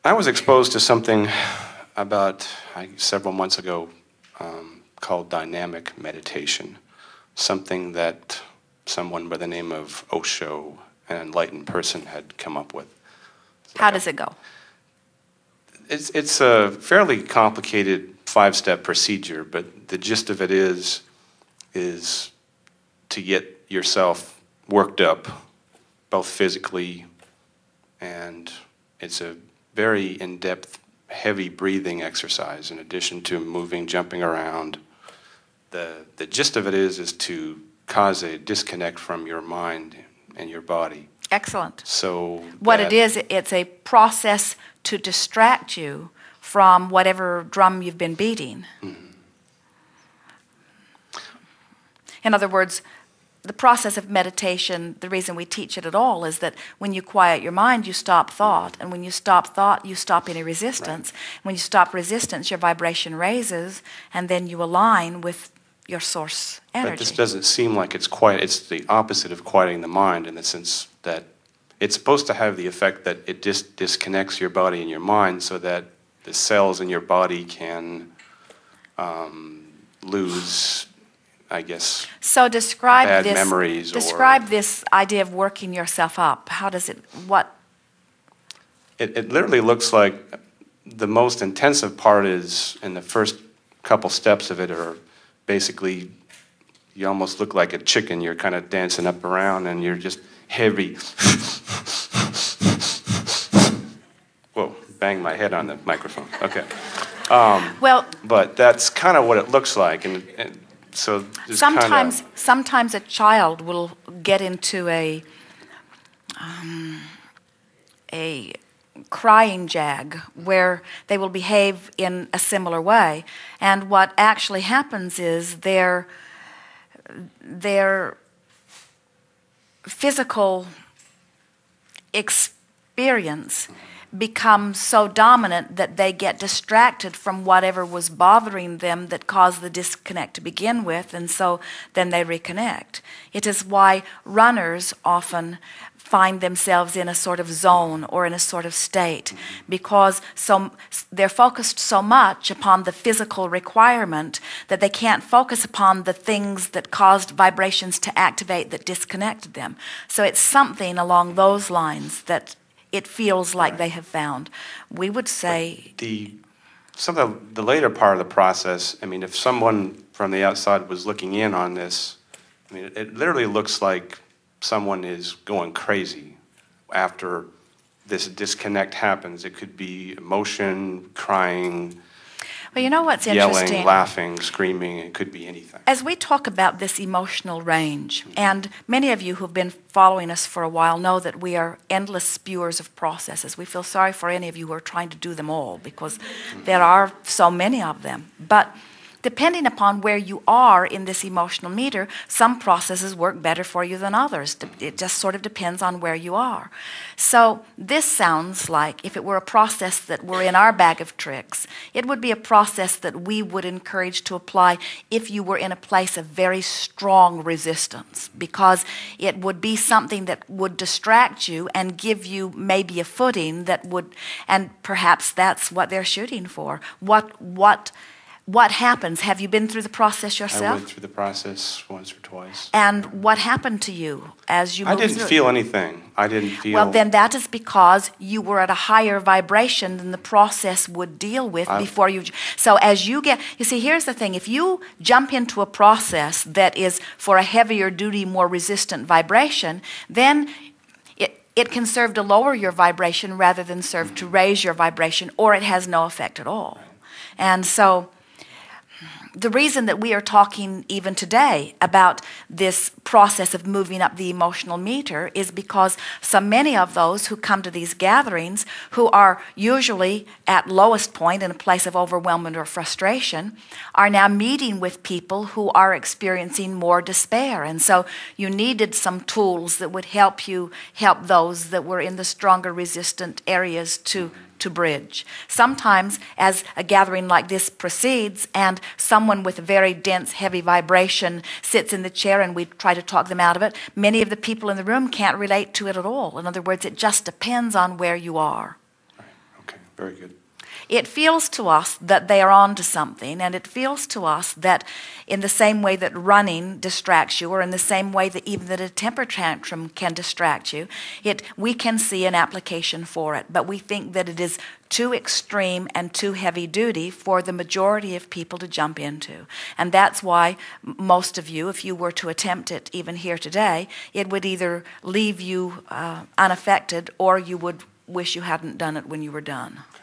I was exposed to something about several months ago called dynamic meditation, something that someone by the name of Osho, an enlightened person, had come up with. How does it go? It's a fairly complicated 5-step procedure, but the gist of it is to get yourself worked up, both physically, and it's a very in-depth, heavy breathing exercise in addition to moving, jumping around. The gist of it is to cause a disconnect from your mind and your body. Excellent. So what it is, it's a process to distract you from whatever drum you've been beating. Mm-hmm. In other words, the process of meditation, the reason we teach it at all is that when you quiet your mind, you stop thought. And when you stop thought, you stop any resistance. Right. When you stop resistance, your vibration raises, and then you align with your source energy. But this doesn't seem like it's it's the opposite of quieting the mind, in the sense that it's supposed to have the effect that it disconnects your body and your mind so that the cells in your body can lose, I guess, so describe bad this, memories. Describe this idea of working yourself up. How does it, what? It literally looks like the most intensive part is in the first couple steps of it are basically, you almost look like a chicken. You're kind of dancing up around and you're just heavy. Whoa, banged my head on the microphone. Okay. But that's kind of what it looks like. And so sometimes a child will get into a crying jag where they will behave in a similar way, and what actually happens is their physical experience becomes so dominant that they get distracted from whatever was bothering them that caused the disconnect to begin with, and so then they reconnect. It is why runners often find themselves in a sort of zone or in a sort of state, because they're focused so much upon the physical requirement that they can't focus upon the things that caused vibrations to activate that disconnected them. So it's something along those lines that it feels like they have found. We would say the later part of the process, I mean, if someone from the outside was looking in on this, I mean, it literally looks like someone is going crazy after this disconnect happens. It could be emotion, crying, well, you know what's yelling, interesting? Laughing, screaming. It could be anything. As we talk about this emotional range, and many of you who've been following us for a while know that we are endless spewers of processes. We feel sorry for any of you who are trying to do them all, because there are so many of them. But depending upon where you are in this emotional meter, some processes work better for you than others. It just sort of depends on where you are. So this sounds like, if it were a process that were in our bag of tricks, it would be a process that we would encourage to apply if you were in a place of very strong resistance, because it would be something that would distract you and give you maybe a footing that would, and perhaps that's what they're shooting for. What happens? Have you been through the process yourself? I went through the process once or twice. And what happened to you as you moved through? I didn't feel anything. I didn't feel... Well, then that is because you were at a higher vibration than the process would deal with before you... So as you get... You see, here's the thing. If you jump into a process that is for a heavier duty, more resistant vibration, then it can serve to lower your vibration rather than serve to raise your vibration, or it has no effect at all. And so... the reason that we are talking even today about this process of moving up the emotional meter is because so many of those who come to these gatherings, who are usually at lowest point in a place of overwhelmment or frustration, are now meeting with people who are experiencing more despair. And so you needed some tools that would help you help those that were in the stronger resistant areas to bridge. Sometimes as a gathering like this proceeds and someone with a very dense, heavy vibration sits in the chair and we try to talk them out of it, many of the people in the room can't relate to it at all. In other words, it just depends on where you are. Right. Okay. Very good. It feels to us that they are on to something, and it feels to us that in the same way that running distracts you, or in the same way that even that a temper tantrum can distract you, we can see an application for it. But we think that it is too extreme and too heavy duty for the majority of people to jump into. And that's why most of you, if you were to attempt it even here today, it would either leave you unaffected, or you would wish you hadn't done it when you were done. Okay.